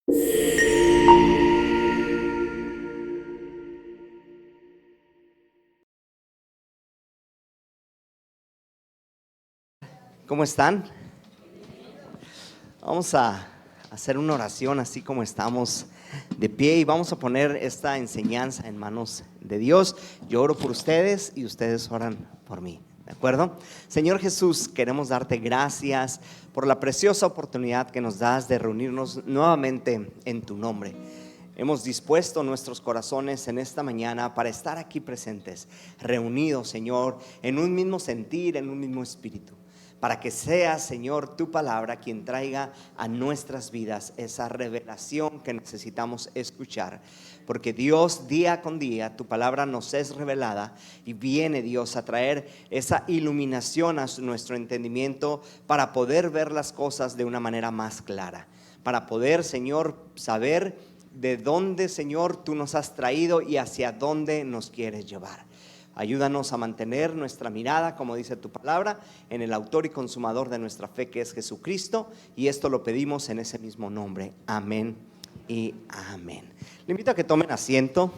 ¿Cómo están? Vamos a hacer una oración así como estamos de pie y vamos a poner esta enseñanza en manos de Dios. Yo oro por ustedes y ustedes oran por mí, ¿de acuerdo? Señor Jesús, queremos darte gracias por la preciosa oportunidad que nos das de reunirnos nuevamente en tu nombre. Hemos dispuesto nuestros corazones en esta mañana para estar aquí presentes, reunidos, Señor, en un mismo sentir, en un mismo espíritu. Para que sea, Señor, tu palabra quien traiga a nuestras vidas esa revelación que necesitamos escuchar. Porque Dios, día con día, tu palabra nos es revelada y viene Dios a traer esa iluminación a nuestro entendimiento para poder ver las cosas de una manera más clara. Para poder, Señor, saber de dónde, Señor, tú nos has traído y hacia dónde nos quieres llevar. Ayúdanos a mantener nuestra mirada, como dice tu palabra, en el autor y consumador de nuestra fe, que es Jesucristo, y esto lo pedimos en ese mismo nombre. Amén y amén. Le invito a que tomen asiento.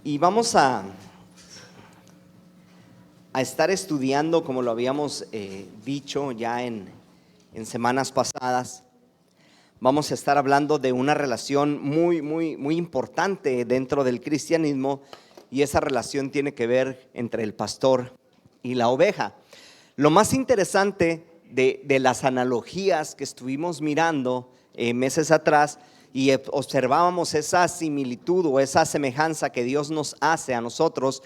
Y vamos a estar estudiando, como lo habíamos dicho ya en semanas pasadas. Vamos a estar hablando de una relación muy importante dentro del cristianismo, y esa relación tiene que ver entre el pastor y la oveja. Lo más interesante de las analogías que estuvimos mirando meses atrás, y observábamos esa similitud o esa semejanza que Dios nos hace a nosotros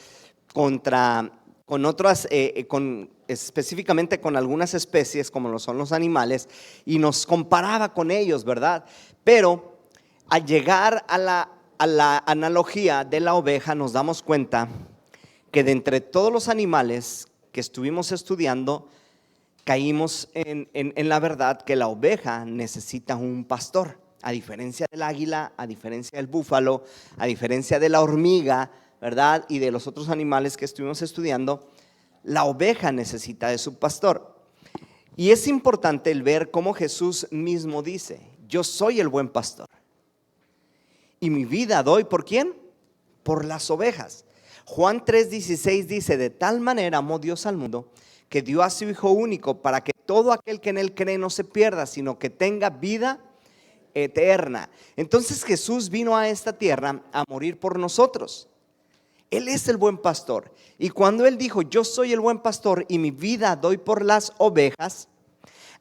con otras, específicamente con algunas especies como lo son los animales, y nos comparaba con ellos, ¿verdad? Pero al llegar a la analogía de la oveja, nos damos cuenta que de entre todos los animales que estuvimos estudiando, caímos en la verdad que la oveja necesita un pastor. A diferencia del águila, a diferencia del búfalo, a diferencia de la hormiga, ¿verdad? Y de los otros animales que estuvimos estudiando, la oveja necesita de su pastor. Y es importante el ver cómo Jesús mismo dice: yo soy el buen pastor y mi vida doy, ¿por quién? Por las ovejas. Juan 3:16 dice: de tal manera amó Dios al mundo que dio a su Hijo único, para que todo aquel que en él cree no se pierda, sino que tenga vida eterna. Entonces Jesús vino a esta tierra a morir por nosotros. Él es el buen pastor, y cuando Él dijo: yo soy el buen pastor y mi vida doy por las ovejas,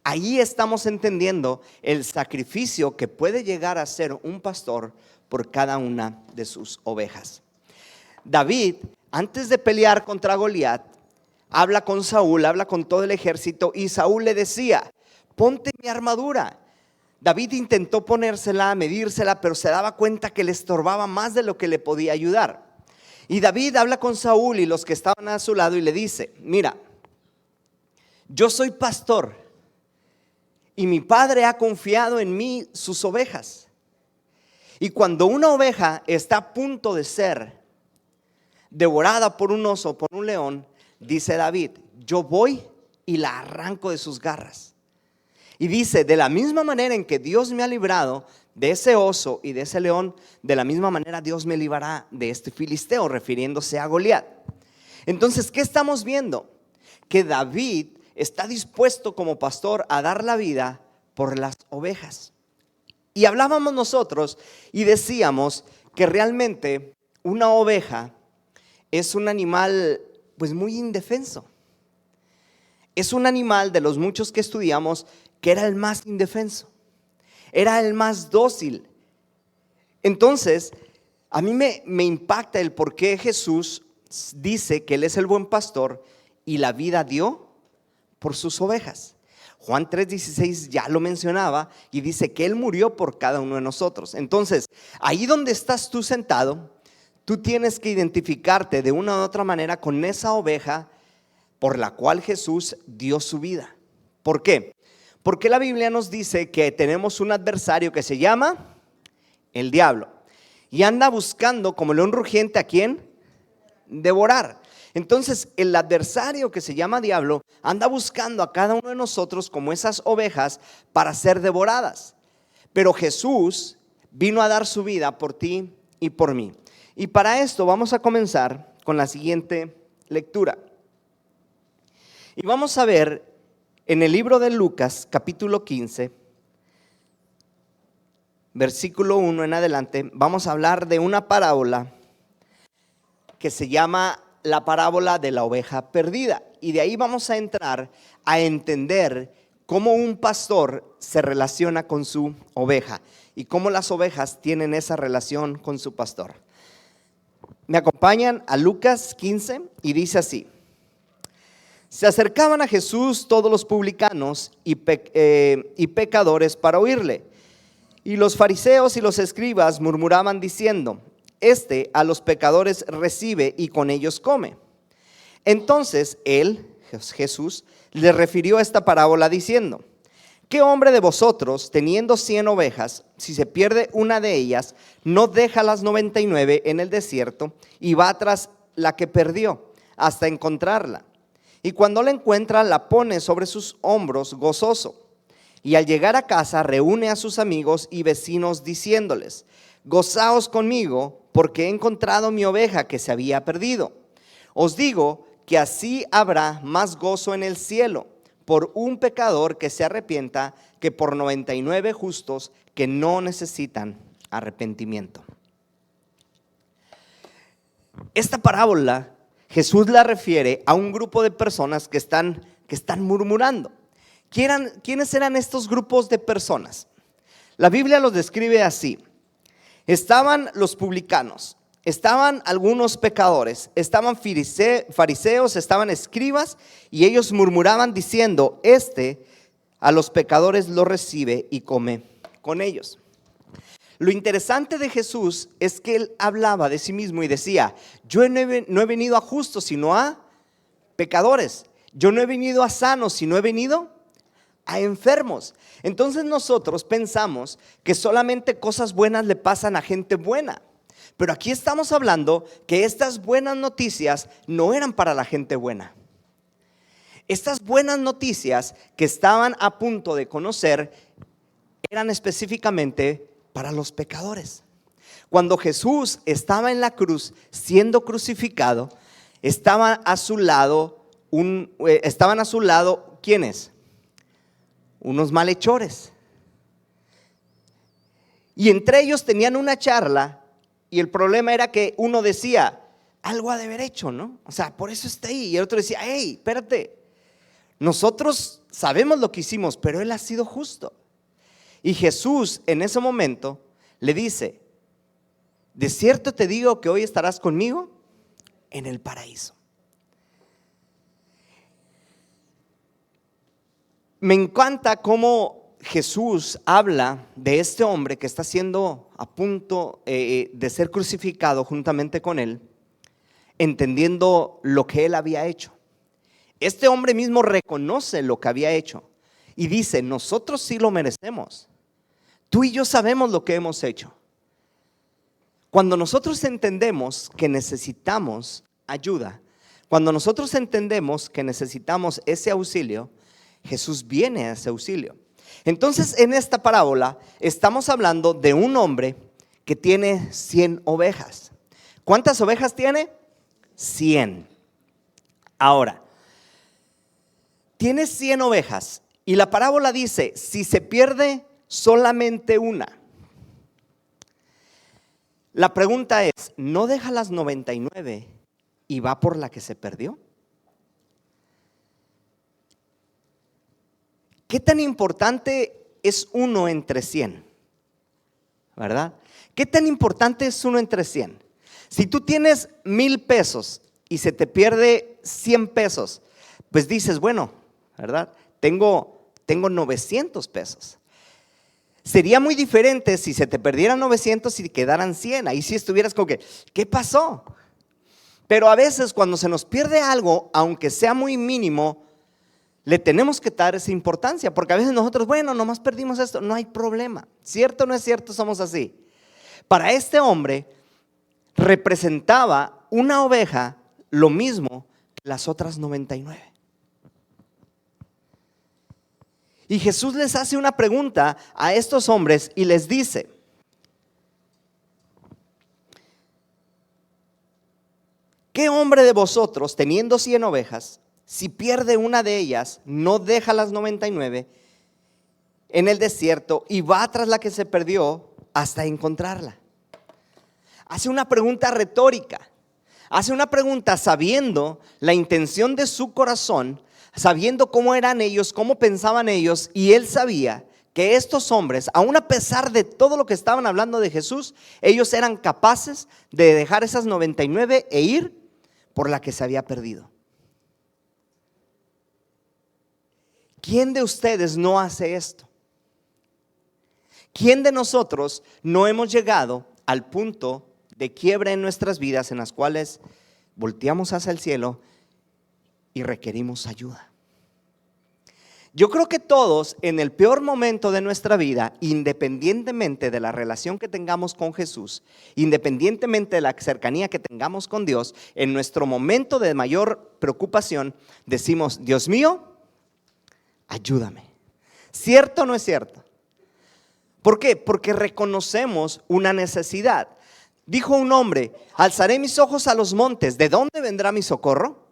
ahí estamos entendiendo el sacrificio que puede llegar a ser un pastor por cada una de sus ovejas. David, antes de pelear contra Goliat, habla con Saúl, habla con todo el ejército, y Saúl le decía: ponte mi armadura. David intentó ponérsela, medírsela, pero se daba cuenta que le estorbaba más de lo que le podía ayudar. Y David habla con Saúl y los que estaban a su lado y le dice: mira, yo soy pastor y mi padre ha confiado en mí sus ovejas. Y cuando una oveja está a punto de ser devorada por un oso, por un león, dice David: yo voy y la arranco de sus garras. Y dice: de la misma manera en que Dios me ha librado de ese oso y de ese león, de la misma manera Dios me librará de este filisteo, refiriéndose a Goliat. Entonces, ¿qué estamos viendo? Que David está dispuesto como pastor a dar la vida por las ovejas. Y hablábamos nosotros y decíamos que realmente una oveja es un animal pues muy indefenso. Es un animal de los muchos que estudiamos que era el más indefenso, era el más dócil. Entonces, a mí me impacta el por qué Jesús dice que Él es el buen pastor y la vida dio por sus ovejas. Juan 3:16 ya lo mencionaba y dice que Él murió por cada uno de nosotros. Entonces, ahí donde estás tú sentado, tú tienes que identificarte de una u otra manera con esa oveja por la cual Jesús dio su vida. ¿Por qué? Porque la Biblia nos dice que tenemos un adversario que se llama el diablo, y anda buscando como león rugiente, ¿a quién? Devorar. Entonces el adversario, que se llama diablo, anda buscando a cada uno de nosotros como esas ovejas para ser devoradas. Pero Jesús vino a dar su vida por ti y por mí. Y para esto vamos a comenzar con la siguiente lectura. Y vamos a ver en el libro de Lucas, capítulo 15, versículo 1 en adelante, vamos a hablar de una parábola que se llama la parábola de la oveja perdida. Y de ahí vamos a entrar a entender cómo un pastor se relaciona con su oveja y cómo las ovejas tienen esa relación con su pastor. Me acompañan a Lucas 15 y dice así: se acercaban a Jesús todos los publicanos y pecadores para oírle. Y los fariseos y los escribas murmuraban diciendo: este a los pecadores recibe y con ellos come. Entonces él, Jesús, le refirió esta parábola diciendo: ¿qué hombre de vosotros, teniendo 100 ovejas, si se pierde una de ellas, no deja las 99 en el desierto y va tras la que perdió hasta encontrarla? Y cuando la encuentra, la pone sobre sus hombros gozoso. Y al llegar a casa, reúne a sus amigos y vecinos diciéndoles: gozaos conmigo, porque he encontrado mi oveja que se había perdido. Os digo que así habrá más gozo en el cielo por un pecador que se arrepienta que por 99 justos que no necesitan arrepentimiento. Esta parábola Jesús la refiere a un grupo de personas que están murmurando. ¿Quiénes eran estos grupos de personas? La Biblia los describe así: estaban los publicanos, estaban algunos pecadores, estaban fariseos, estaban escribas, y ellos murmuraban diciendo: este a los pecadores lo recibe y come con ellos. Lo interesante de Jesús es que él hablaba de sí mismo y decía: yo no he venido a justos sino a pecadores, yo no he venido a sanos sino he venido a enfermos. Entonces nosotros pensamos que solamente cosas buenas le pasan a gente buena, pero aquí estamos hablando que estas buenas noticias no eran para la gente buena. Estas buenas noticias que estaban a punto de conocer eran específicamente para los pecadores. Cuando Jesús estaba en la cruz siendo crucificado, estaban a su lado ¿quiénes? Unos malhechores. Y entre ellos tenían una charla, y el problema era que uno decía: algo ha de haber hecho, ¿no? O sea, por eso está ahí. Y el otro decía: hey, espérate, nosotros sabemos lo que hicimos, pero él ha sido justo. Y Jesús en ese momento le dice: de cierto te digo que hoy estarás conmigo en el paraíso. Me encanta cómo Jesús habla de este hombre que está siendo a punto de ser crucificado juntamente con él, entendiendo lo que él había hecho. Este hombre mismo reconoce lo que había hecho y dice: nosotros sí lo merecemos. Tú y yo sabemos lo que hemos hecho. Cuando nosotros entendemos que necesitamos ayuda, cuando nosotros entendemos que necesitamos ese auxilio, Jesús viene a ese auxilio. Entonces en esta parábola estamos hablando de un hombre que tiene 100 ovejas. ¿Cuántas ovejas tiene? 100. Ahora, tiene 100 ovejas y la parábola dice: si se pierde solamente una. La pregunta es: ¿no deja las 99 y va por la que se perdió? ¿Qué tan importante es 1 entre 100? ¿Verdad? ¿Qué tan importante es 1 entre 100? Si tú tienes 1,000 pesos y se te pierde 100 pesos, pues dices: bueno, ¿verdad? Tengo 900 pesos. Sería muy diferente si se te perdieran 900 y quedaran 100. Ahí sí estuvieras como que: ¿qué pasó? Pero a veces cuando se nos pierde algo, aunque sea muy mínimo, le tenemos que dar esa importancia, porque a veces nosotros: bueno, nomás perdimos esto, no hay problema. ¿Cierto o no es cierto? Somos así. Para este hombre representaba una oveja lo mismo las otras 99? Y Jesús les hace una pregunta a estos hombres y les dice: ¿qué hombre de vosotros, teniendo 100 ovejas, si pierde una de ellas, no deja las 99 en el desierto y va tras la que se perdió hasta encontrarla? Hace una pregunta retórica, hace una pregunta sabiendo la intención de su corazón, sabiendo cómo eran ellos, cómo pensaban ellos, y él sabía que estos hombres, aun a pesar de todo lo que estaban hablando de Jesús, ellos eran capaces de dejar esas 99 e ir por la que se había perdido. ¿Quién de ustedes no hace esto? ¿Quién de nosotros no hemos llegado al punto de quiebre en nuestras vidas en las cuales volteamos hacia el cielo y requerimos ayuda? Yo creo que todos en el peor momento de nuestra vida, independientemente de la relación que tengamos con Jesús, independientemente de la cercanía que tengamos con Dios, en nuestro momento de mayor preocupación decimos: Dios mío, ayúdame. ¿Cierto o no es cierto? ¿Por qué? Porque reconocemos una necesidad. Dijo un hombre: alzaré mis ojos a los montes, ¿de dónde vendrá mi socorro?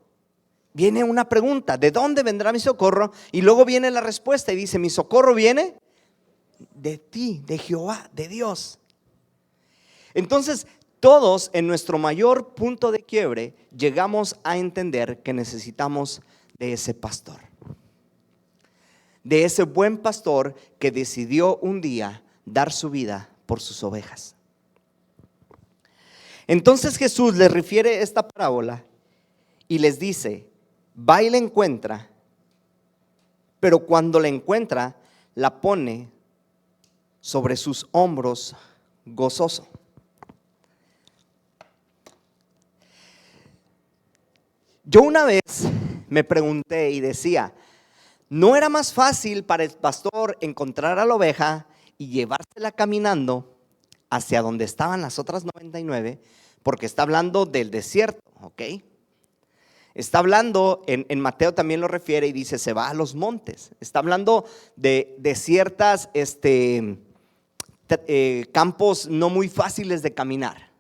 Viene una pregunta: ¿de dónde vendrá mi socorro? Y luego viene la respuesta y dice: mi socorro viene de ti, de Jehová, de Dios. Entonces, todos en nuestro mayor punto de quiebre llegamos a entender que necesitamos de ese pastor, de ese buen pastor que decidió un día dar su vida por sus ovejas. Entonces Jesús les refiere esta parábola y les dice: va y la encuentra, pero cuando la encuentra, la pone sobre sus hombros gozoso. Yo una vez me pregunté y decía: ¿no era más fácil para el pastor encontrar a la oveja y llevársela caminando hacia donde estaban las otras 99? Porque está hablando del desierto, ¿ok? Está hablando, en Mateo también lo refiere y dice: se va a los montes. Está hablando de ciertas campos no muy fáciles de caminar,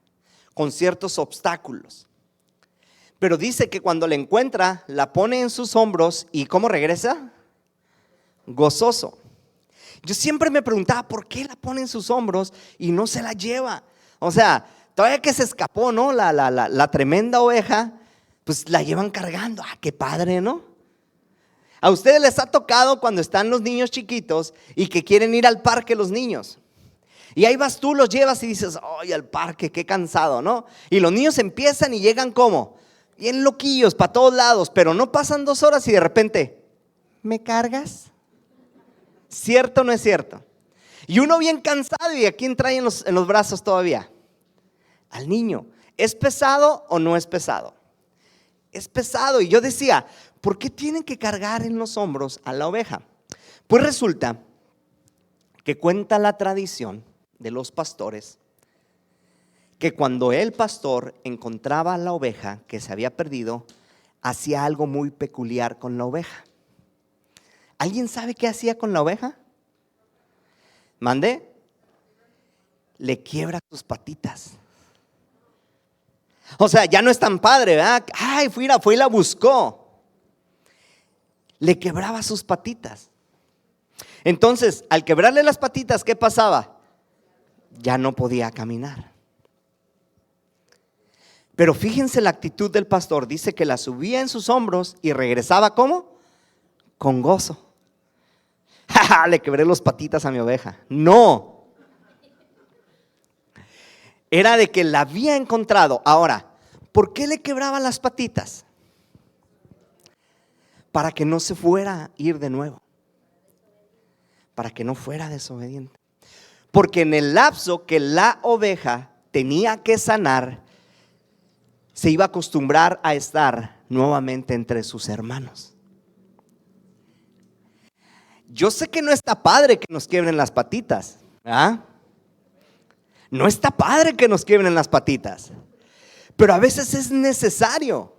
con ciertos obstáculos. Pero dice que cuando la encuentra, la pone en sus hombros y ¿cómo regresa? Gozoso. Yo siempre me preguntaba: ¿por qué la pone en sus hombros y no se la lleva? O sea, todavía que se escapó, ¿no? La tremenda oveja, pues la llevan cargando. ¡Ah, qué padre!, ¿no? A ustedes les ha tocado cuando están los niños chiquitos y que quieren ir al parque los niños. Y ahí vas tú, los llevas y dices: ¡ay, al parque, qué cansado!, ¿no? Y los niños empiezan y llegan como bien loquillos para todos lados, pero no pasan 2 horas y de repente: ¿me cargas? ¿Cierto o no es cierto? Y uno bien cansado, ¿y a quién trae en los brazos todavía? Al niño. ¿Es pesado o no es pesado? Es pesado. Y yo decía: ¿por qué tienen que cargar en los hombros a la oveja? Pues resulta que cuenta la tradición de los pastores que cuando el pastor encontraba a la oveja que se había perdido, hacía algo muy peculiar con la oveja. ¿Alguien sabe qué hacía con la oveja? ¿Mande? Le quiebra sus patitas. O sea, ya no es tan padre, ¿verdad? Ay, fue y la buscó. Le quebraba sus patitas. Entonces, al quebrarle las patitas, ¿qué pasaba? Ya no podía caminar. Pero fíjense la actitud del pastor. Dice que la subía en sus hombros y regresaba ¿cómo? Con gozo. ¡Ja! Le quebré las patitas a mi oveja. No. Era de que la había encontrado. Ahora, ¿por qué le quebraba las patitas? Para que no se fuera a ir de nuevo. Para que no fuera desobediente. Porque en el lapso que la oveja tenía que sanar, se iba a acostumbrar a estar nuevamente entre sus hermanos. Yo sé que no está padre que nos quiebren las patitas, ¿ah? No está padre que nos quiebren las patitas, pero a veces es necesario.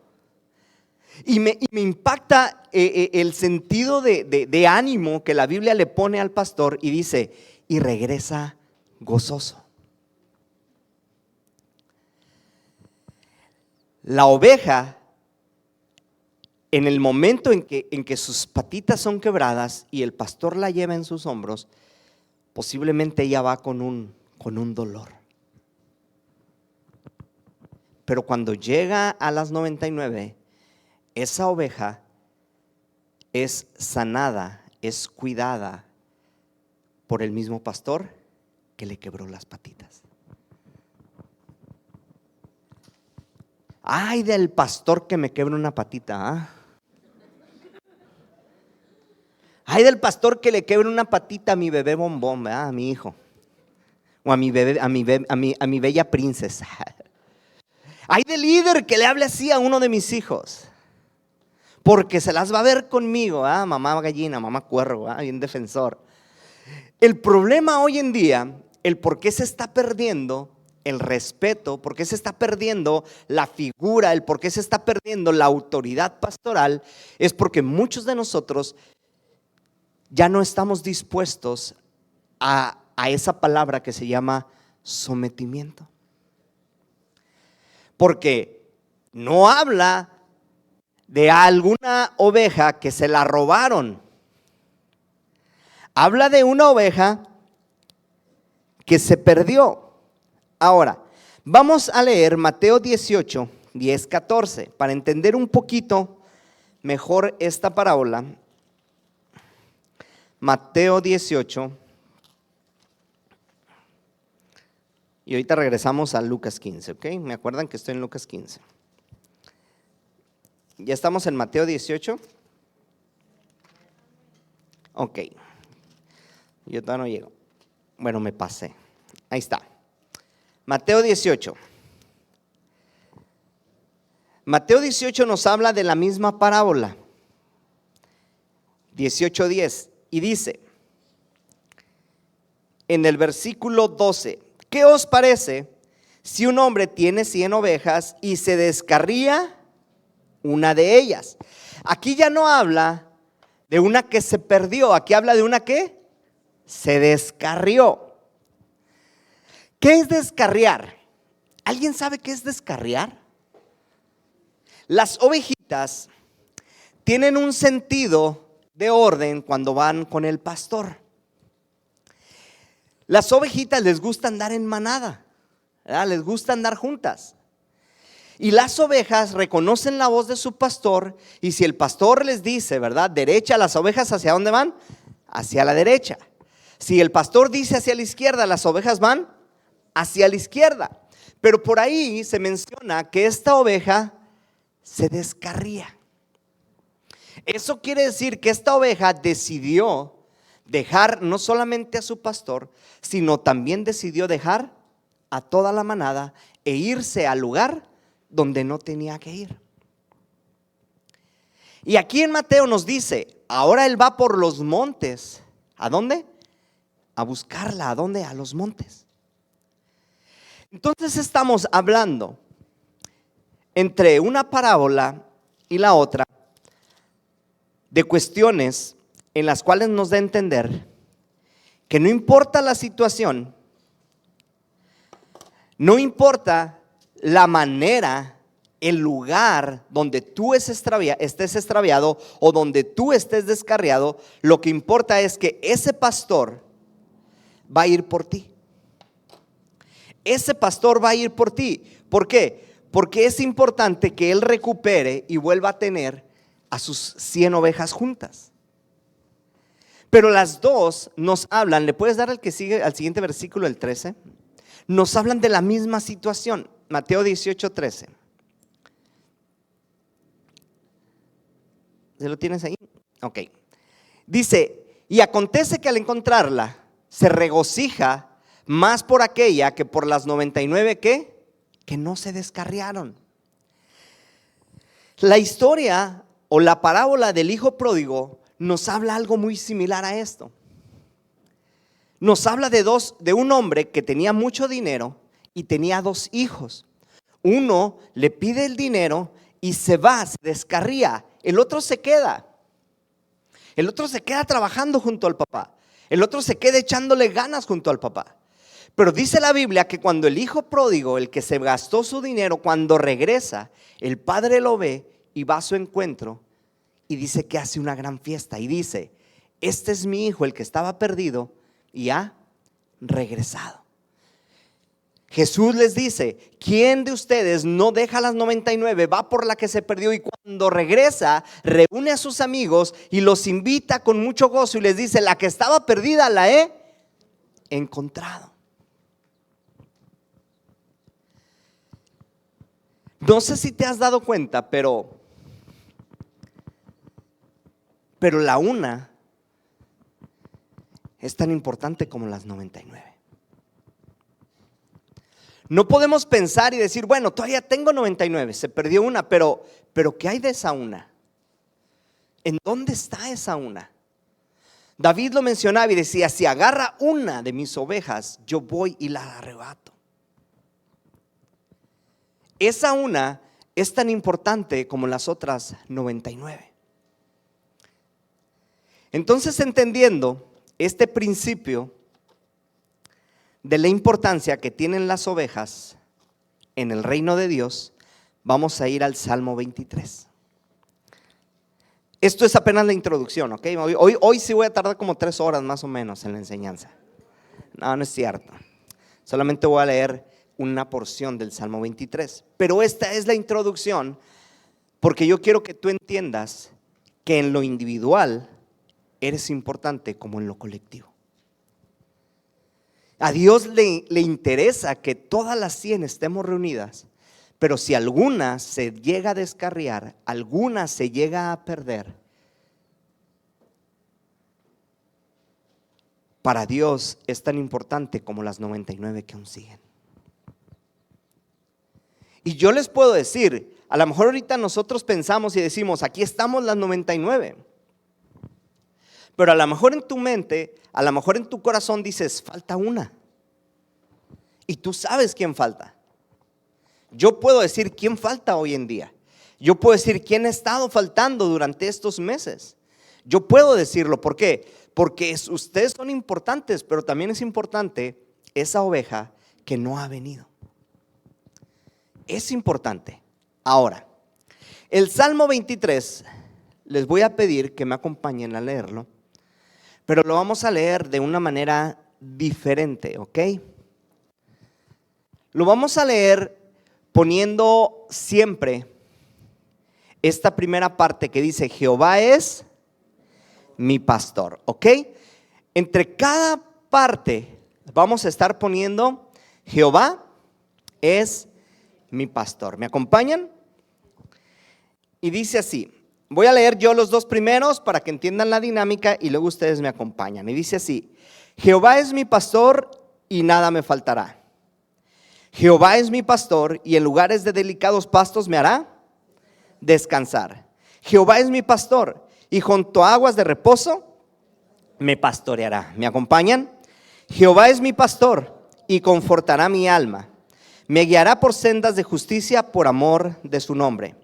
Y me impacta el sentido de ánimo que la Biblia le pone al pastor y dice, y regresa gozoso. La oveja, en el momento en que sus patitas son quebradas y el pastor la lleva en sus hombros, posiblemente ella va con un dolor. Pero cuando llega a las 99, esa oveja es sanada, es cuidada por el mismo pastor que le quebró las patitas. Ay del pastor que me quebre una patita, ¿ah? Ay del pastor que le quebre una patita a mi bebé bombón, ¿verdad? A mi hijo, o a mi bebé, a mi bella princesa. Ay del líder que le hable así a uno de mis hijos, porque se las va a ver conmigo, mamá gallina, mamá cuervo, bien defensor. El problema hoy en día, el por qué se está perdiendo el respeto, por qué se está perdiendo la figura, el por qué se está perdiendo la autoridad pastoral, es porque muchos de nosotros ya no estamos dispuestos a esa palabra que se llama sometimiento. Porque no habla de alguna oveja que se la robaron. Habla de una oveja que se perdió. Ahora, vamos a leer Mateo 18, 10, 14, para entender un poquito mejor esta parábola. Mateo 18. Y ahorita regresamos a Lucas 15, ¿ok? Me acuerdan que estoy en Lucas 15. ¿Ya estamos en Mateo 18? Ok. Yo todavía no llego. Bueno, me pasé. Ahí está. Mateo 18. Mateo 18 nos habla de la misma parábola. 18:10. Y dice, en el versículo 12, ¿qué os parece si un hombre tiene 100 ovejas y se descarría una de ellas? Aquí ya no habla de una que se perdió, aquí habla de una que se descarrió. ¿Qué es descarriar? ¿Alguien sabe qué es descarriar? Las ovejitas tienen un sentido de orden cuando van con el pastor. Las ovejitas les gusta andar en manada, ¿verdad? Les gusta andar juntas. Y las ovejas reconocen la voz de su pastor, y si el pastor les dice, ¿verdad?, derecha, las ovejas ¿hacia dónde van? Hacia la derecha. Si el pastor dice hacia la izquierda, las ovejas van hacia la izquierda. Pero por ahí se menciona que esta oveja se descarría. Eso quiere decir que esta oveja decidió dejar no solamente a su pastor, sino también decidió dejar a toda la manada e irse al lugar donde no tenía que ir. Y aquí en Mateo nos dice, ahora él va por los montes. ¿A dónde? A buscarla. ¿A dónde? A los montes. Entonces estamos hablando entre una parábola y la otra de cuestiones en las cuales nos da a entender que no importa la situación, no importa la manera, el lugar donde tú estés extraviado o donde tú estés descarriado, lo que importa es que ese pastor va a ir por ti. Ese pastor va a ir por ti. ¿Por qué? Porque es importante que él recupere y vuelva a tener a sus 100 ovejas juntas. Pero las dos nos hablan, ¿le puedes dar al que sigue, al siguiente versículo, el 13? Nos hablan de la misma situación. Mateo 18, 13. ¿Se lo tienes ahí? Ok. Dice, y acontece que al encontrarla, se regocija más por aquella que por las 99 que no se descarriaron. La historia o la parábola del hijo pródigo nos habla algo muy similar a esto. Nos habla de un hombre que tenía mucho dinero y tenía 2 hijos. Uno le pide el dinero y se va, se descarría. El otro se queda. El otro se queda trabajando junto al papá. El otro se queda echándole ganas junto al papá. Pero dice la Biblia que cuando el hijo pródigo, el que se gastó su dinero, cuando regresa, el padre lo ve y va a su encuentro y dice que hace una gran fiesta. Y dice: este es mi hijo, el que estaba perdido y ha regresado. Jesús les dice: ¿quién de ustedes no deja las 99, va por la que se perdió, y cuando regresa reúne a sus amigos y los invita con mucho gozo y les dice: la que estaba perdida la he encontrado? No sé si te has dado cuenta, pero la una es tan importante como las 99. No podemos pensar y decir: bueno, todavía tengo 99, se perdió una, pero ¿qué hay de esa una? ¿En dónde está esa una? David lo mencionaba y decía: si agarra una de mis ovejas, yo voy y la arrebato. Esa una es tan importante como las otras 99. Entonces, entendiendo este principio de la importancia que tienen las ovejas en el reino de Dios, vamos a ir al Salmo 23. Esto es apenas la introducción, ¿ok? Hoy sí voy a tardar como 3 horas más o menos en la enseñanza. No es cierto. Solamente voy a leer una porción del Salmo 23. Pero esta es la introducción, porque yo quiero que tú entiendas que en lo individual eres importante como en lo colectivo. A Dios le interesa que todas las 100 estemos reunidas, pero si alguna se llega a descarriar, alguna se llega a perder, para Dios es tan importante como las 99 que aún siguen. Y yo les puedo decir, a lo mejor ahorita nosotros pensamos y decimos: aquí estamos las 99. Pero a lo mejor en tu mente, a lo mejor en tu corazón dices: falta una. Y tú sabes quién falta. Yo puedo decir quién falta hoy en día. Yo puedo decir quién ha estado faltando durante estos meses. Yo puedo decirlo. ¿Por qué? Porque ustedes son importantes, pero también es importante esa oveja que no ha venido. Es importante. Ahora, el Salmo 23, les voy a pedir que me acompañen a leerlo, pero lo vamos a leer de una manera diferente, ¿ok? Lo vamos a leer poniendo siempre esta primera parte que dice: Jehová es mi pastor, ¿ok? Entre cada parte vamos a estar poniendo: Jehová es mi pastor. ¿Me acompañan? Y dice así. Voy a leer yo los 2 primeros para que entiendan la dinámica y luego ustedes me acompañan. Y dice así: Jehová es mi pastor y nada me faltará. Jehová es mi pastor y en lugares de delicados pastos me hará descansar. Jehová es mi pastor y junto a aguas de reposo me pastoreará. ¿Me acompañan? Jehová es mi pastor y confortará mi alma. Me guiará por sendas de justicia por amor de su nombre.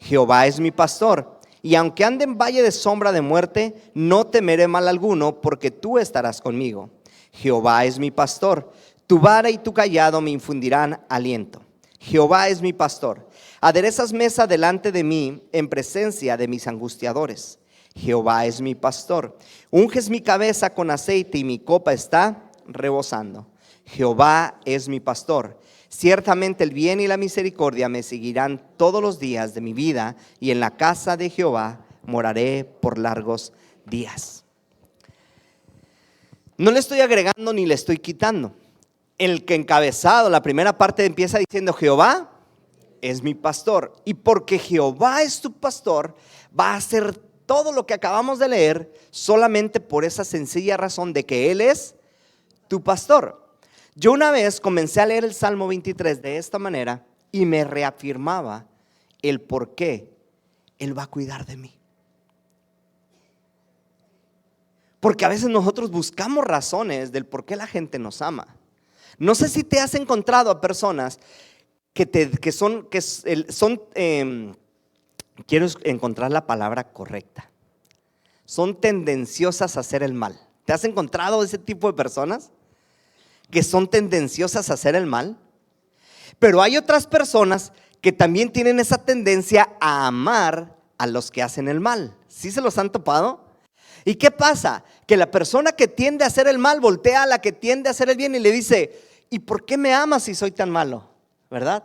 Jehová es mi pastor, y aunque ande en valle de sombra de muerte, no temeré mal alguno, porque tú estarás conmigo. Jehová es mi pastor, tu vara y tu cayado me infundirán aliento. Jehová es mi pastor, aderezas mesa delante de mí en presencia de mis angustiadores. Jehová es mi pastor, unges mi cabeza con aceite y mi copa está rebosando. Jehová es mi pastor. Ciertamente el bien y la misericordia me seguirán todos los días de mi vida, y en la casa de Jehová moraré por largos días. No le estoy agregando ni le estoy quitando. El que encabezado, la primera parte empieza diciendo: Jehová es mi pastor. Y porque Jehová es tu pastor, va a hacer todo lo que acabamos de leer solamente por esa sencilla razón de que Él es tu pastor. Yo una vez comencé a leer el Salmo 23 de esta manera y me reafirmaba el por qué Él va a cuidar de mí. Porque a veces nosotros buscamos razones del por qué la gente nos ama. No sé si te has encontrado a personas que son quiero encontrar la palabra correcta. Son tendenciosas a hacer el mal. ¿Te has encontrado ese tipo de personas que son tendenciosas a hacer el mal? Pero hay otras personas que también tienen esa tendencia a amar a los que hacen el mal. ¿Sí se los han topado? ¿Y qué pasa? Que la persona que tiende a hacer el mal voltea a la que tiende a hacer el bien y le dice: ¿y por qué me amas si soy tan malo? ¿Verdad?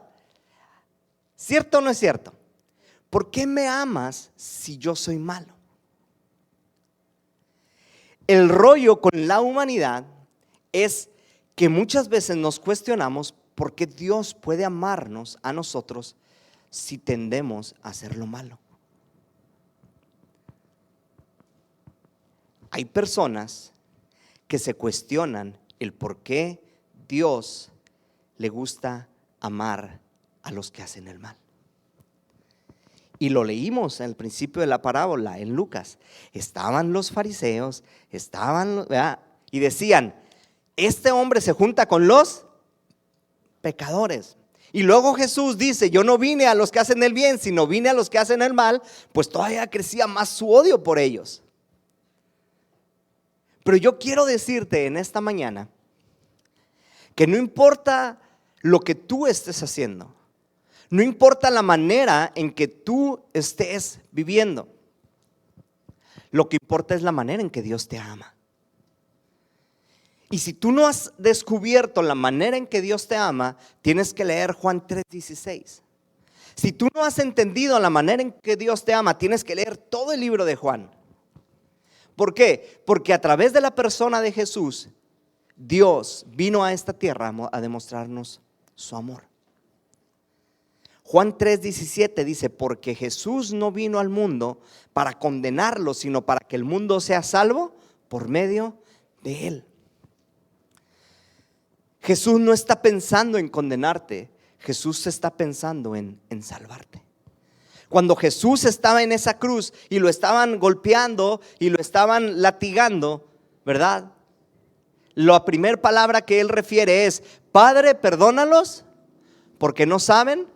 ¿Cierto o no es cierto? ¿Por qué me amas si yo soy malo? El rollo con la humanidad es que muchas veces nos cuestionamos por qué Dios puede amarnos a nosotros si tendemos a hacer lo malo. Hay personas que se cuestionan el por qué Dios le gusta amar a los que hacen el mal. Y lo leímos al principio de la parábola en Lucas. Estaban los fariseos, ¿verdad? Y decían: este hombre se junta con los pecadores. Y luego Jesús dice: yo no vine a los que hacen el bien, sino vine a los que hacen el mal. Pues todavía crecía más su odio por ellos. Pero yo quiero decirte en esta mañana que no importa lo que tú estés haciendo, no importa la manera en que tú estés viviendo, lo que importa es la manera en que Dios te ama. Y si tú no has descubierto la manera en que Dios te ama, tienes que leer Juan 3:16. Si tú no has entendido la manera en que Dios te ama, tienes que leer todo el libro de Juan. ¿Por qué? Porque a través de la persona de Jesús, Dios vino a esta tierra a demostrarnos su amor. Juan 3:17 dice: porque Jesús no vino al mundo para condenarlo, sino para que el mundo sea salvo por medio de él. Jesús no está pensando en condenarte, Jesús está pensando en salvarte. Cuando Jesús estaba en esa cruz y lo estaban golpeando y lo estaban latigando, ¿verdad? La primera palabra que él refiere es: Padre, perdónalos porque no saben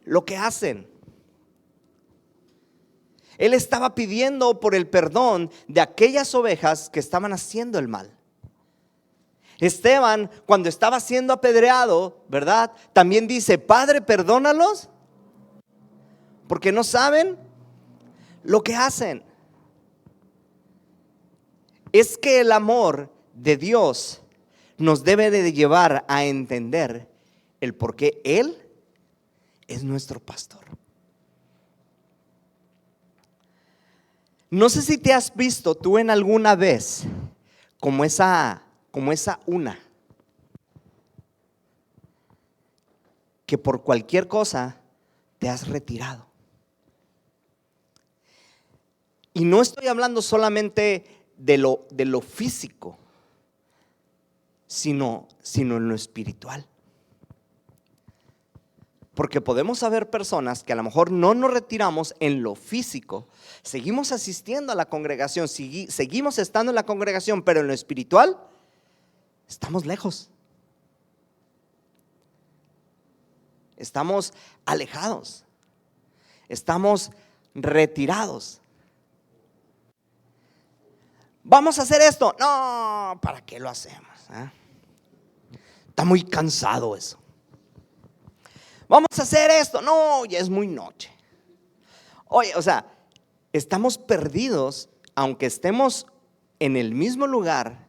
lo que hacen. Él estaba pidiendo por el perdón de aquellas ovejas que estaban haciendo el mal. Esteban, cuando estaba siendo apedreado, ¿verdad? También dice: Padre, perdónalos porque no saben lo que hacen. Es que el amor de Dios nos debe de llevar a entender el por qué Él es nuestro pastor. No sé si te has visto tú en alguna vez como esa una que por cualquier cosa te has retirado. Y no estoy hablando solamente de lo físico, sino en lo espiritual. Porque podemos haber personas que a lo mejor no nos retiramos en lo físico, seguimos asistiendo a la congregación, seguimos estando en la congregación, pero en lo espiritual estamos lejos. Estamos alejados. Estamos retirados. Vamos a hacer esto. No, ¿para qué lo hacemos? Está muy cansado eso. Vamos a hacer esto. No, ya es muy noche. Oye, o sea, estamos perdidos, aunque estemos en el mismo lugar,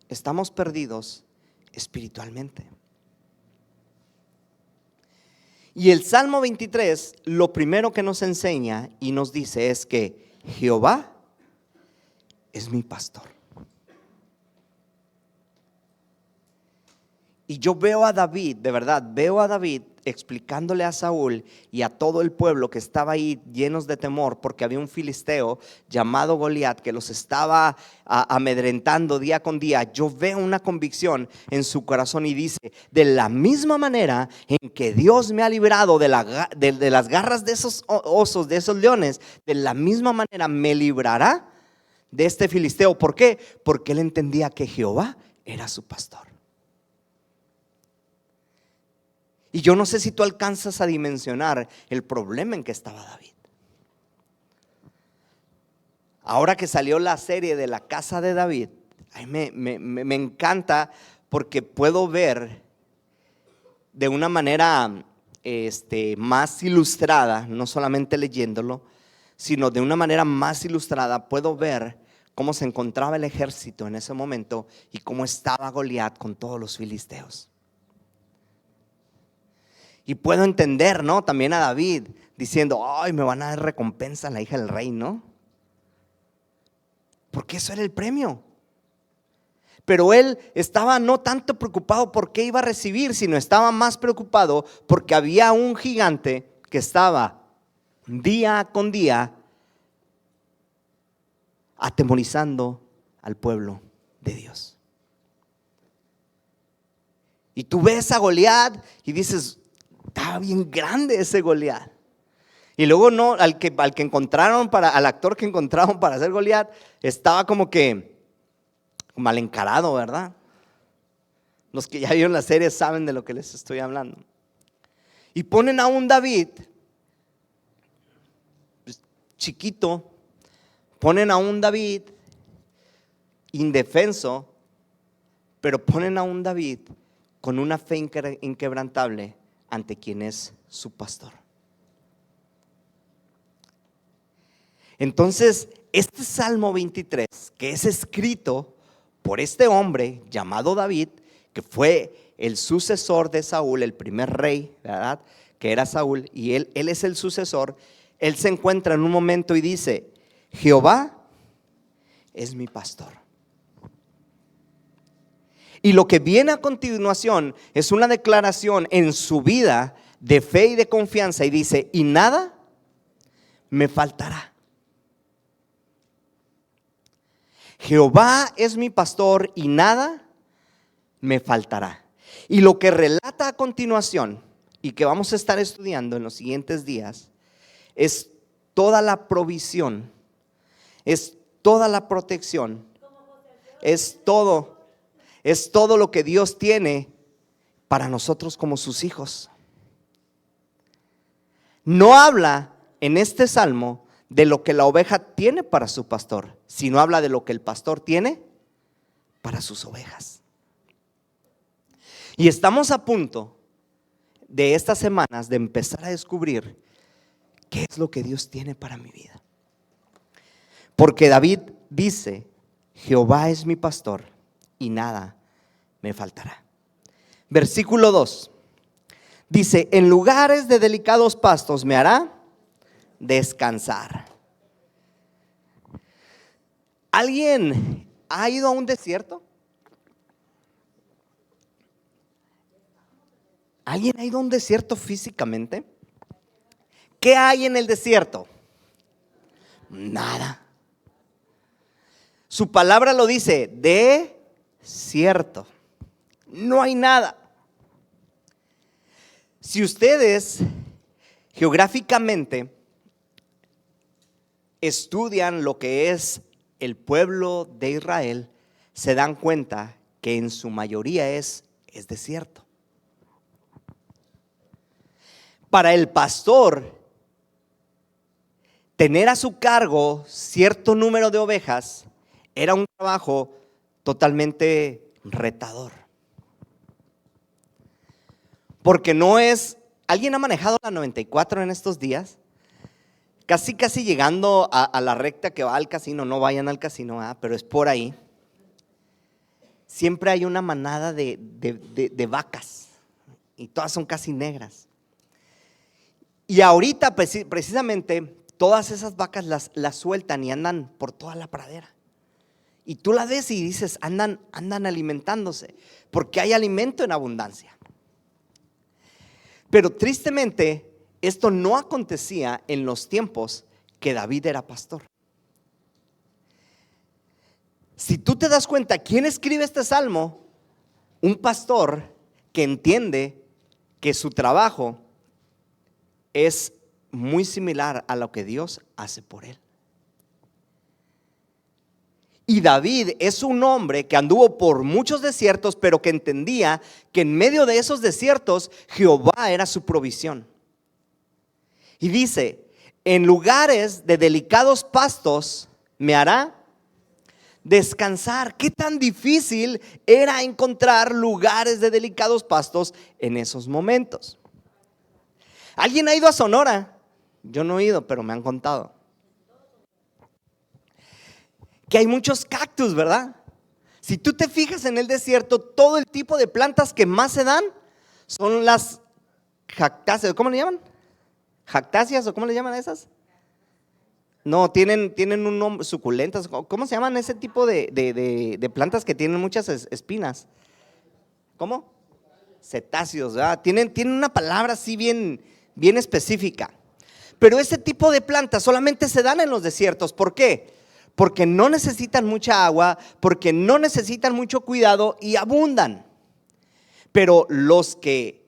estamos perdidos espiritualmente. Y el Salmo 23, lo primero que nos enseña y nos dice es que Jehová es mi pastor. Y yo veo a David, de verdad, veo a David explicándole a Saúl y a todo el pueblo que estaba ahí llenos de temor porque había un filisteo llamado Goliat que los estaba amedrentando día con día. Yo veo una convicción en su corazón y dice: de la misma manera en que Dios me ha librado de las garras de esos osos, de esos leones, de la misma manera me librará de este filisteo. ¿Por qué? Porque él entendía que Jehová era su pastor. Y yo no sé si tú alcanzas a dimensionar el problema en que estaba David. Ahora que salió la serie de la casa de David, me encanta porque puedo ver de una manera más ilustrada, no solamente leyéndolo, sino de una manera más ilustrada, puedo ver cómo se encontraba el ejército en ese momento y cómo estaba Goliat con todos los filisteos. Y puedo entender, ¿no? También a David diciendo, ay, me van a dar recompensa a la hija del rey, ¿no? Porque eso era el premio. Pero él estaba no tanto preocupado por qué iba a recibir, sino estaba más preocupado porque había un gigante que estaba día con día atemorizando al pueblo de Dios. Y tú ves a Goliat y dices, estaba bien grande ese Goliat. Y luego no, al que encontraron al actor que encontraron para hacer Goliat, estaba como que mal encarado, ¿verdad? Los que ya vieron la serie saben de lo que les estoy hablando. Y ponen a un David chiquito, ponen a un David indefenso, pero ponen a un David con una fe inquebrantable ante quien es su pastor. Entonces, este Salmo 23, que es escrito por este hombre llamado David, que fue el sucesor de Saúl, el primer rey, ¿verdad? Que era Saúl, y él es el sucesor. Él se encuentra en un momento y dice, Jehová es mi pastor. Y lo que viene a continuación es una declaración en su vida de fe y de confianza, y dice, y nada me faltará. Jehová es mi pastor y nada me faltará. Y lo que relata a continuación y que vamos a estar estudiando en los siguientes días es toda la provisión, es toda la protección, es todo lo que Dios tiene para nosotros como sus hijos. No habla en este salmo de lo que la oveja tiene para su pastor, sino habla de lo que el pastor tiene para sus ovejas. Y estamos a punto de estas semanas de empezar a descubrir qué es lo que Dios tiene para mi vida. Porque David dice, Jehová es mi pastor y nada me faltará. Versículo 2 dice, en lugares de delicados pastos me hará descansar. ¿Alguien ha ido a un desierto? ¿Alguien ha ido a un desierto físicamente? ¿Qué hay en el desierto? Nada. Su palabra lo dice, desierto. No hay nada. Si ustedes geográficamente estudian lo que es el pueblo de Israel, se dan cuenta que en su mayoría es desierto. Para el pastor, tener a su cargo cierto número de ovejas era un trabajo totalmente retador. Porque no es, ¿alguien ha manejado la 94 en estos días? Casi llegando a la recta que va al casino, no vayan al casino, pero es por ahí. Siempre hay una manada de vacas y todas son casi negras. Y ahorita precisamente todas esas vacas las sueltan y andan por toda la pradera. Y tú la ves y dices, andan alimentándose, porque hay alimento en abundancia. Pero tristemente, esto no acontecía en los tiempos que David era pastor. Si tú te das cuenta, ¿quién escribe este salmo? Un pastor que entiende que su trabajo es muy similar a lo que Dios hace por él. Y David es un hombre que anduvo por muchos desiertos, pero que entendía que en medio de esos desiertos Jehová era su provisión. Y dice, en lugares de delicados pastos me hará descansar. ¿Qué tan difícil era encontrar lugares de delicados pastos en esos momentos? ¿Alguien ha ido a Sonora? Yo no he ido, pero me han contado que hay muchos cactus, ¿verdad? Si tú te fijas en el desierto, todo el tipo de plantas que más se dan son las cactáceas. ¿Cómo le llaman? ¿Cactáceas o cómo le llaman a esas? No, tienen un nombre, suculentas. ¿Cómo se llaman ese tipo de plantas que tienen muchas espinas? ¿Cómo? Cetáceos, ¿verdad? Tienen una palabra así bien específica. Pero ese tipo de plantas solamente se dan en los desiertos. ¿Por qué? Porque no necesitan mucha agua, porque no necesitan mucho cuidado y abundan. Pero los que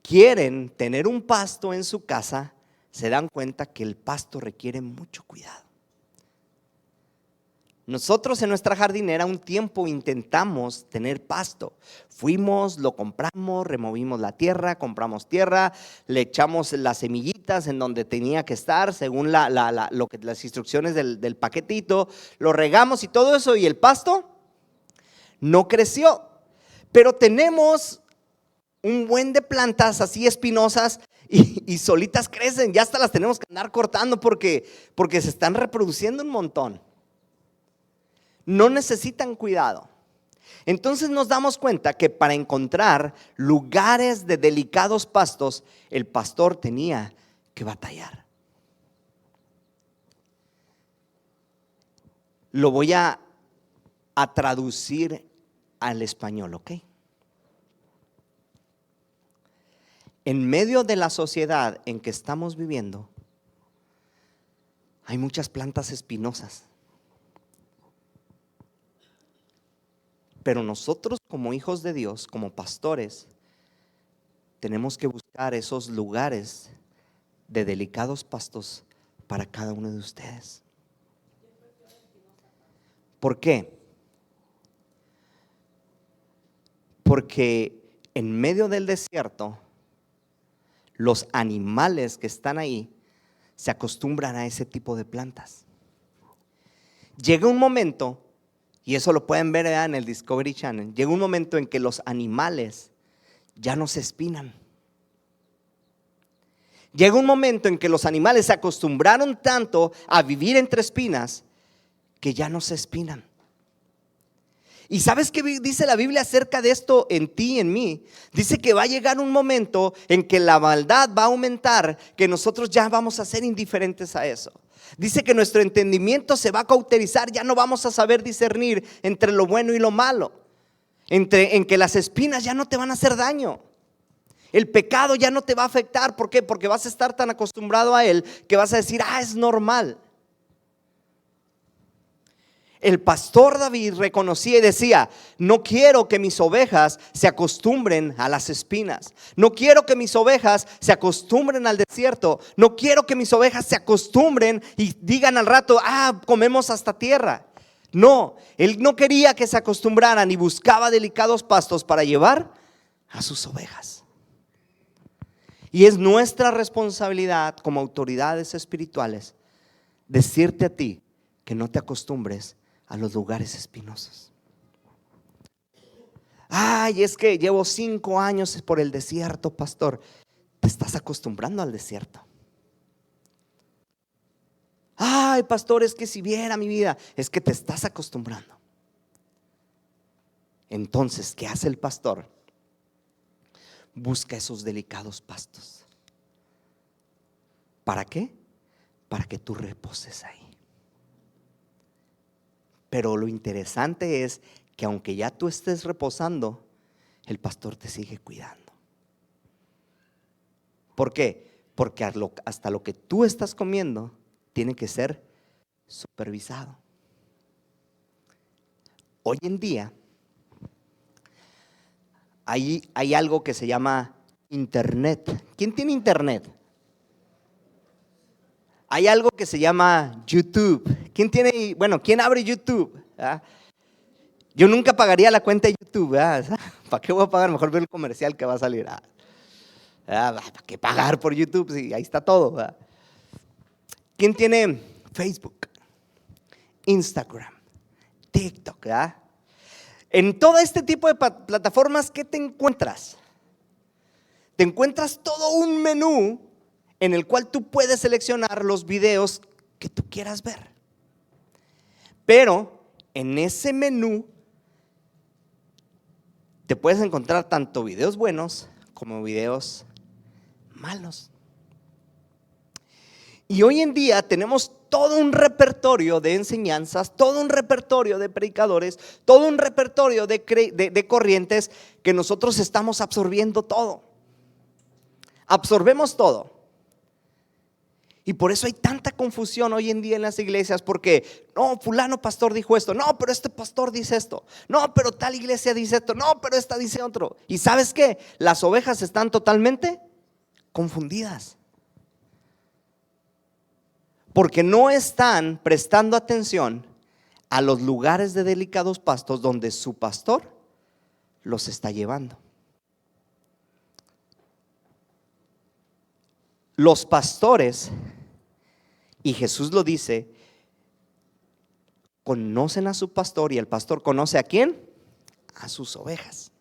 quieren tener un pasto en su casa se dan cuenta que el pasto requiere mucho cuidado. Nosotros en nuestra jardinera un tiempo intentamos tener pasto. Fuimos, lo compramos, removimos la tierra, compramos tierra, le echamos las semillitas en donde tenía que estar según las instrucciones del paquetito, lo regamos y todo eso, y el pasto no creció. Pero tenemos un buen de plantas así espinosas y solitas crecen, ya hasta las tenemos que andar cortando porque se están reproduciendo un montón. No necesitan cuidado. Entonces nos damos cuenta que para encontrar lugares de delicados pastos, el pastor tenía que batallar. Lo voy a traducir al español, ¿ok? En medio de la sociedad en que estamos viviendo, hay muchas plantas espinosas. Pero nosotros como hijos de Dios, como pastores, tenemos que buscar esos lugares de delicados pastos para cada uno de ustedes. ¿Por qué? Porque en medio del desierto, los animales que están ahí se acostumbran a ese tipo de plantas. Llega un momento, y eso lo pueden ver en el Discovery Channel, llega un momento en que los animales ya no se espinan. Llega un momento en que los animales se acostumbraron tanto a vivir entre espinas que ya no se espinan. ¿Y sabes qué dice la Biblia acerca de esto en ti y en mí? Dice que va a llegar un momento en que la maldad va a aumentar, que nosotros ya vamos a ser indiferentes a eso. Dice que nuestro entendimiento se va a cauterizar, ya no vamos a saber discernir entre lo bueno y lo malo, en que las espinas ya no te van a hacer daño. El pecado ya no te va a afectar. ¿Por qué? Porque vas a estar tan acostumbrado a él que vas a decir, es normal. El pastor David reconocía y decía: no quiero que mis ovejas se acostumbren a las espinas. No quiero que mis ovejas se acostumbren al desierto. No quiero que mis ovejas se acostumbren y digan al rato, comemos hasta tierra. No, él no quería que se acostumbraran y buscaba delicados pastos para llevar a sus ovejas. Y es nuestra responsabilidad como autoridades espirituales decirte a ti que no te acostumbres a los lugares espinosos. Es que llevo 5 años por el desierto, pastor. Te estás acostumbrando al desierto. Pastor, es que si viera mi vida, es que te estás acostumbrando. Entonces, ¿qué hace el pastor? Busca esos delicados pastos. ¿Para qué? Para que tú reposes ahí. Pero lo interesante es que aunque ya tú estés reposando, el pastor te sigue cuidando. ¿Por qué? Porque hasta lo que tú estás comiendo tiene que ser supervisado. Hoy en día hay algo que se llama internet. ¿Quién tiene internet? Hay algo que se llama YouTube. ¿Quién abre YouTube? Yo nunca pagaría la cuenta de YouTube. ¿Para qué voy a pagar? Mejor ver el comercial que va a salir. ¿Para qué pagar por YouTube? Sí, ahí está todo. ¿Quién tiene Facebook? Instagram, TikTok, ¿verdad? En todo este tipo de plataformas, ¿qué te encuentras? Te encuentras todo un menú en el cual tú puedes seleccionar los videos que tú quieras ver. Pero en ese menú te puedes encontrar tanto videos buenos como videos malos. Y hoy en día tenemos todo un repertorio de enseñanzas, todo un repertorio de predicadores, todo un repertorio de corrientes que nosotros estamos absorbiendo todo. Absorbemos todo. Y por eso hay tanta confusión hoy en día en las iglesias, porque no, fulano pastor dijo esto, no, pero este pastor dice esto, no, pero tal iglesia dice esto, no, pero esta dice otro. ¿Y sabes qué? Las ovejas están totalmente confundidas, porque no están prestando atención a los lugares de delicados pastos donde su pastor los está llevando. Los pastores, y Jesús lo dice, conocen a su pastor, y el pastor conoce ¿a quién? A sus ovejas.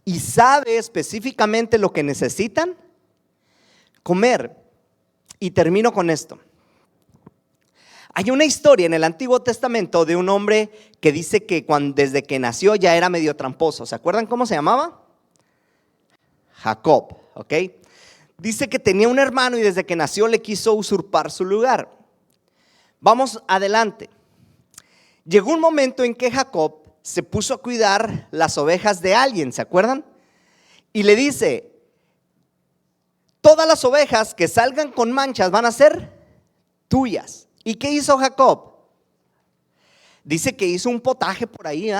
Y sabe específicamente lo que necesitan comer. Y termino con esto. Hay una historia en el Antiguo Testamento de un hombre que dice que desde que nació ya era medio tramposo. ¿Se acuerdan cómo se llamaba? Jacob, ¿ok? Dice que tenía un hermano y desde que nació le quiso usurpar su lugar. Vamos adelante. Llegó un momento en que Jacob se puso a cuidar las ovejas de alguien, ¿se acuerdan? Y le dice: todas las ovejas que salgan con manchas van a ser tuyas. ¿Y qué hizo Jacob? Dice que hizo un potaje por ahí,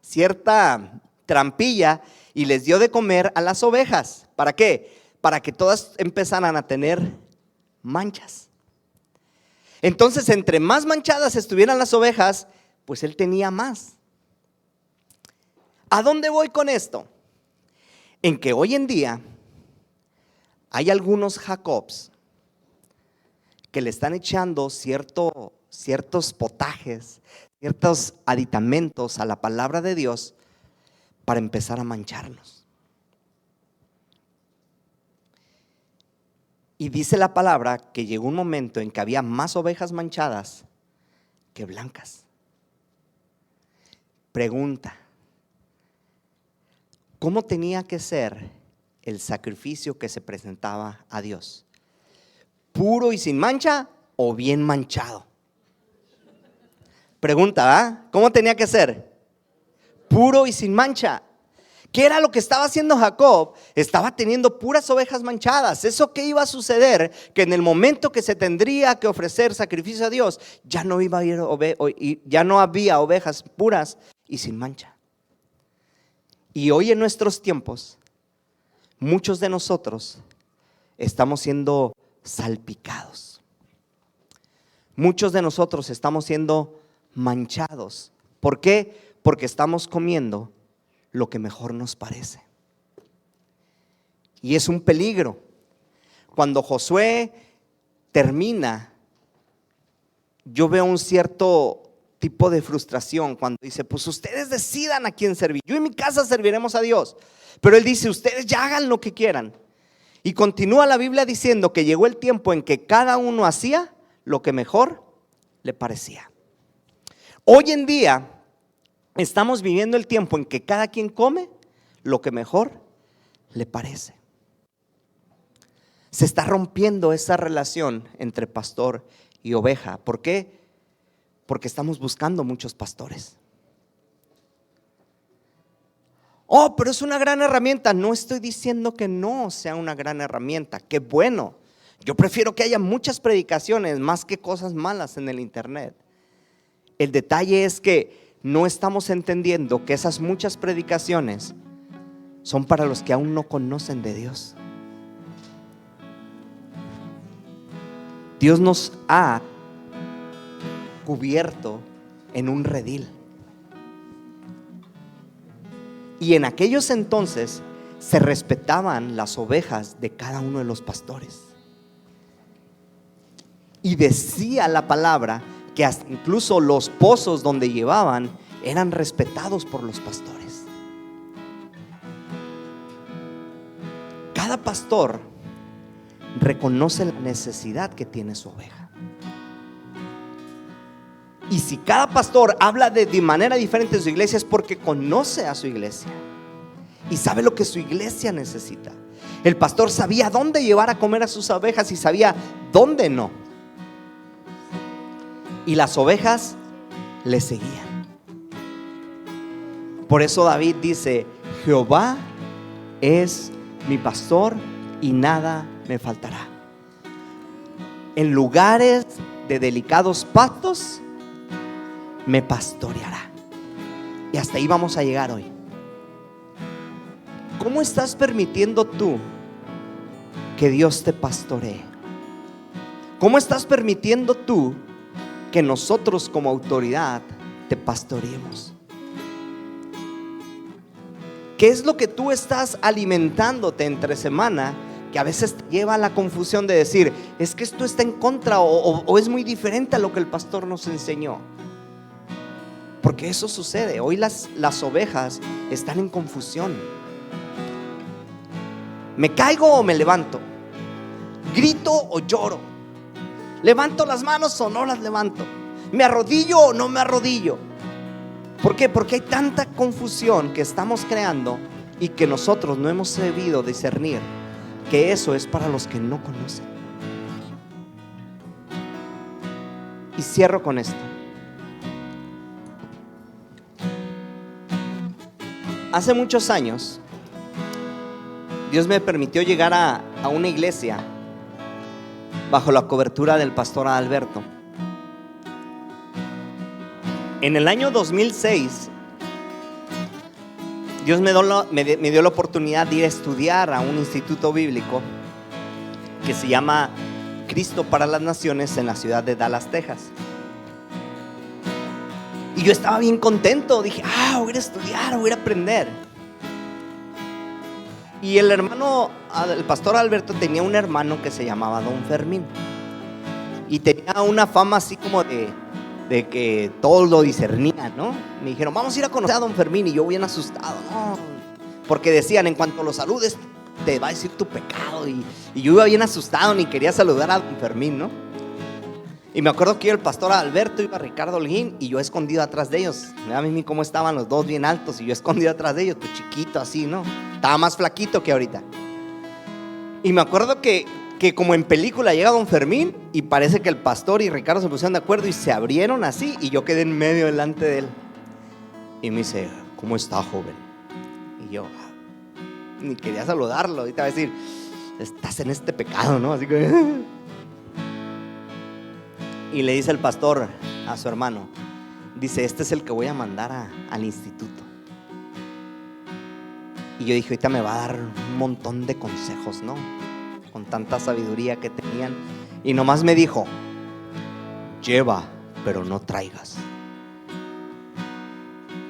cierta trampilla, y les dio de comer a las ovejas. ¿Para qué? Para que todas empezaran a tener manchas. Entonces, entre más manchadas estuvieran las ovejas, pues él tenía más. ¿A dónde voy con esto? En que hoy en día hay algunos Jacobs que le están echando ciertos potajes, ciertos aditamentos a la palabra de Dios para empezar a mancharnos. Y dice la palabra que llegó un momento en que había más ovejas manchadas que blancas. Pregunta: ¿cómo tenía que ser el sacrificio que se presentaba a Dios? ¿Puro y sin mancha o bien manchado? Pregunta, ¿cómo tenía que ser? Puro y sin mancha. ¿Qué era lo que estaba haciendo Jacob? Estaba teniendo puras ovejas manchadas. ¿Eso qué iba a suceder? Que en el momento que se tendría que ofrecer sacrificio a Dios, ya no había ovejas puras y sin mancha. Y hoy en nuestros tiempos, muchos de nosotros estamos siendo salpicados. Muchos de nosotros estamos siendo manchados. ¿Por qué? Porque estamos comiendo lo que mejor nos parece. Y es un peligro. Cuando Josué termina, yo veo un cierto tipo de frustración cuando dice: pues ustedes decidan a quién servir. Yo y mi casa serviremos a Dios. Pero él dice: ustedes ya hagan lo que quieran. Y continúa la Biblia diciendo que llegó el tiempo en que cada uno hacía lo que mejor le parecía. Hoy en día estamos viviendo el tiempo en que cada quien come lo que mejor le parece. Se está rompiendo esa relación entre pastor y oveja. ¿Por qué? Porque estamos buscando muchos pastores. Oh, pero es una gran herramienta. No estoy diciendo que no sea una gran herramienta. Qué bueno. Yo prefiero que haya muchas predicaciones más que cosas malas en el internet. El detalle es que no estamos entendiendo que esas muchas predicaciones son para los que aún no conocen de Dios. Dios nos ha cubierto en un redil. Y en aquellos entonces se respetaban las ovejas de cada uno de los pastores. Y decía la palabra que hasta incluso los pozos donde llevaban eran respetados por los pastores. Cada pastor reconoce la necesidad que tiene su oveja. Y si cada pastor habla de manera diferente en su iglesia, es porque conoce a su iglesia y sabe lo que su iglesia necesita. El pastor sabía dónde llevar a comer a sus ovejas y sabía dónde no. Y las ovejas le seguían. Por eso David dice: Jehová es mi pastor y nada me faltará. En lugares de delicados pastos me pastoreará. Y hasta ahí vamos a llegar hoy. ¿Cómo estás permitiendo tú que Dios te pastoree? ¿Cómo estás permitiendo tú que nosotros como autoridad te pastoreemos? ¿Qué es lo que tú estás alimentándote entre semana que a veces te lleva a la confusión de decir: es que esto está en contra o es muy diferente a lo que el pastor nos enseñó? Porque eso sucede. Hoy las ovejas están en confusión. ¿Me caigo o me levanto? ¿Grito o lloro? ¿Levanto las manos o no las levanto? ¿Me arrodillo o no me arrodillo? ¿Por qué? Porque hay tanta confusión que estamos creando y que nosotros no hemos sabido discernir que eso es para los que no conocen. Y cierro con esto. Hace muchos años Dios me permitió llegar a una iglesia bajo la cobertura del pastor Alberto. En el año 2006 Dios me dio la oportunidad de ir a estudiar a un instituto bíblico que se llama Cristo para las Naciones en la ciudad de Dallas, Texas. Y yo estaba bien contento. Dije: voy a ir a estudiar, voy a ir a aprender. Y el pastor Alberto tenía un hermano que se llamaba Don Fermín. Y tenía una fama así como de que todos lo discernían, ¿no? Me dijeron: vamos a ir a conocer a Don Fermín. Y yo bien asustado, ¿no? Porque decían: en cuanto lo saludes te va a decir tu pecado. Y yo iba bien asustado, ni quería saludar a Don Fermín, ¿no? Y me acuerdo que el pastor Alberto iba a Ricardo Holguín y yo escondido atrás de ellos. Mira a mí cómo estaban los dos bien altos y yo escondido atrás de ellos, pues chiquito así, ¿no? Estaba más flaquito que ahorita. Y me acuerdo que como en película llega Don Fermín y parece que el pastor y Ricardo se pusieron de acuerdo y se abrieron así y yo quedé en medio delante de él. Y me dice: ¿cómo está, joven? Y yo ni quería saludarlo. Ahorita va a decir: estás en este pecado, ¿no? Así que... Y le dice el pastor a su hermano, dice: este es el que voy a mandar al instituto. Y yo dije: ahorita me va a dar un montón de consejos, ¿no? Con tanta sabiduría que tenían. Y nomás me dijo: lleva, pero no traigas.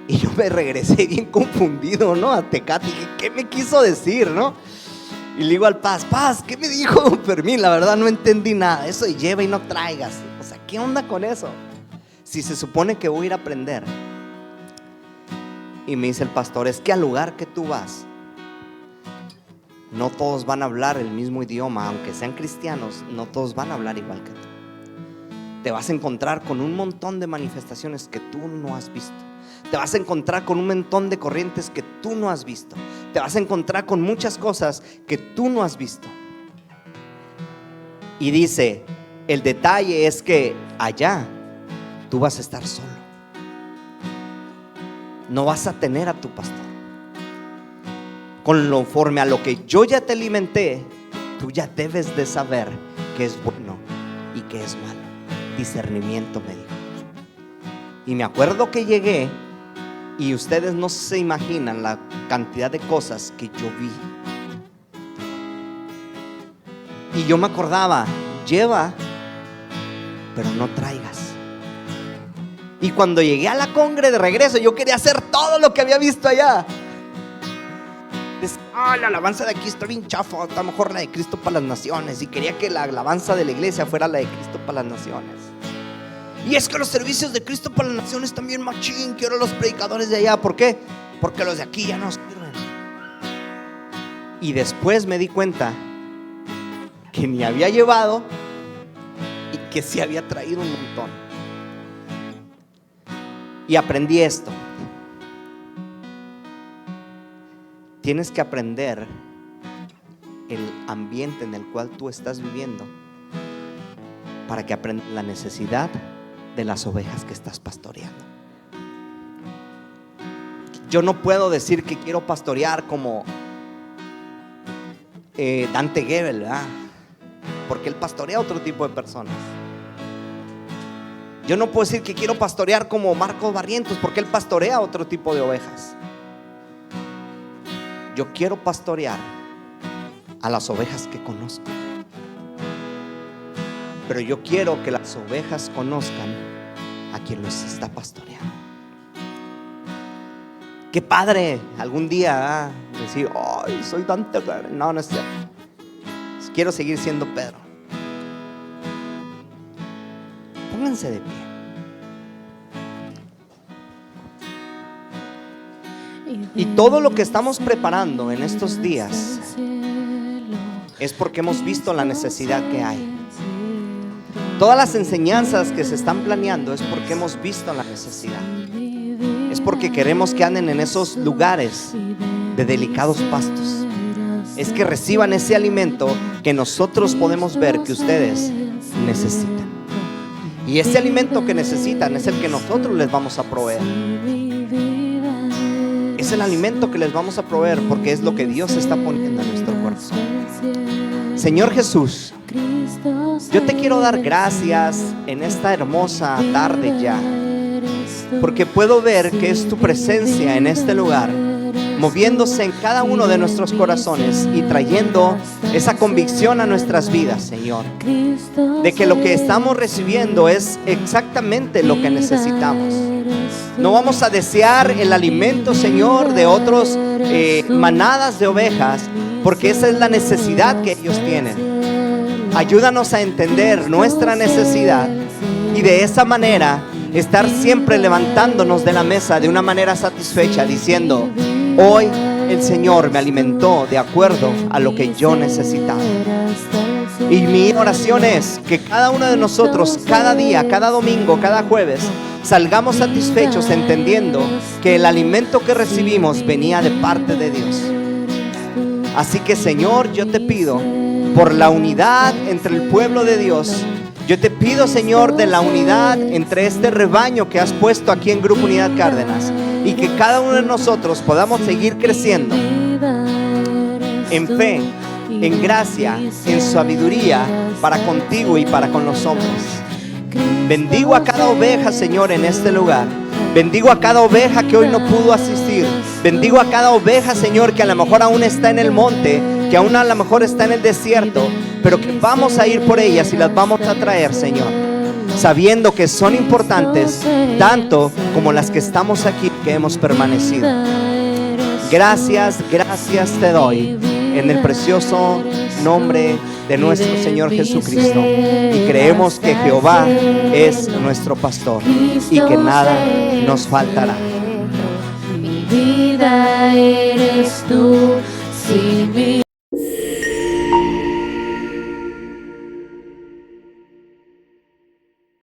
Y yo me regresé bien confundido, ¿no? A Tecate. Dije: ¿qué me quiso decir, no? Y le digo al Paz: ¿qué me dijo Don Fermín? La verdad no entendí nada. Eso de lleva y no traigas. O sea, ¿qué onda con eso? Si se supone que voy a ir a aprender. Y me dice el pastor: es que al lugar que tú vas, no todos van a hablar el mismo idioma. Aunque sean cristianos, no todos van a hablar igual que tú. Te vas a encontrar con un montón de manifestaciones que tú no has visto. Te vas a encontrar con un montón de corrientes que tú no has visto. Te vas a encontrar con muchas cosas que tú no has visto. Y dice: el detalle es que allá tú vas a estar solo. No vas a tener a tu pastor. Conforme a lo que yo ya te alimenté, tú ya debes de saber qué es bueno y qué es malo. Discernimiento, me dijo. Y me acuerdo que llegué y ustedes no se imaginan la cantidad de cosas que yo vi. Y yo me acordaba: lleva, pero no traigas. Y cuando llegué a la congre de regreso, yo quería hacer todo lo que había visto allá. La alabanza de aquí está bien chafa, está mejor la de Cristo para las Naciones. Y quería que la alabanza de la iglesia fuera la de Cristo para las Naciones. Y es que los servicios de Cristo para las Naciones también machín, quiero los predicadores de allá. ¿Por qué? Porque los de aquí ya no sirven. Y después me di cuenta que ni había llevado y que sí había traído un montón. Y aprendí esto. Tienes que aprender el ambiente en el cual tú estás viviendo para que aprendas la necesidad de las ovejas que estás pastoreando. Yo no puedo decir que quiero pastorear como Dante Gebel, ¿verdad? Porque él pastorea a otro tipo de personas. Yo no puedo decir que quiero pastorear como Marcos Barrientos, porque él pastorea a otro tipo de ovejas. Yo quiero pastorear a las ovejas que conozco, pero yo quiero que las ovejas conozcan a quien los está pastoreando. Qué padre algún día decir, ay, soy Dante. No, no es cierto. Quiero seguir siendo Pedro. Pónganse de pie. Y todo lo que estamos preparando en estos días es porque hemos visto la necesidad que hay. Todas las enseñanzas que se están planeando es porque hemos visto la necesidad. Es porque queremos que anden en esos lugares de delicados pastos. Es que reciban ese alimento que nosotros podemos ver que ustedes necesitan. Y ese alimento que necesitan es el que nosotros les vamos a proveer. Es el alimento que les vamos a proveer porque es lo que Dios está poniendo en nuestro corazón. Señor Jesús, yo te quiero dar gracias en esta hermosa tarde ya, porque puedo ver que es tu presencia en este lugar, moviéndose en cada uno de nuestros corazones y trayendo esa convicción a nuestras vidas, Señor, de que lo que estamos recibiendo es exactamente lo que necesitamos. No vamos a desear el alimento, Señor, de otros manadas de ovejas, porque esa es la necesidad que ellos tienen. Ayúdanos a entender nuestra necesidad y de esa manera estar siempre levantándonos de la mesa de una manera satisfecha, diciendo: hoy el Señor me alimentó de acuerdo a lo que yo necesitaba. Y mi oración es que cada uno de nosotros, cada día, cada domingo, cada jueves, salgamos satisfechos entendiendo que el alimento que recibimos venía de parte de Dios. Así que, Señor, yo te pido por la unidad entre el pueblo de Dios. Yo te pido, Señor, de la unidad entre este rebaño que has puesto aquí en Grupo Unidad Cárdenas, y que cada uno de nosotros podamos seguir creciendo en fe, en gracia, en sabiduría para contigo y para con los hombres. Bendigo a cada oveja, Señor, en este lugar. Bendigo a cada oveja que hoy no pudo asistir. Bendigo a cada oveja, Señor, que a lo mejor aún está en el monte, que aún a lo mejor está en el desierto, pero que vamos a ir por ellas y las vamos a traer, Señor, sabiendo que son importantes tanto como las que estamos aquí, que hemos permanecido. Gracias, gracias te doy en el precioso nombre de nuestro Señor Jesucristo, y creemos que Jehová es nuestro pastor y que nada nos faltará. Mi vida eres tú.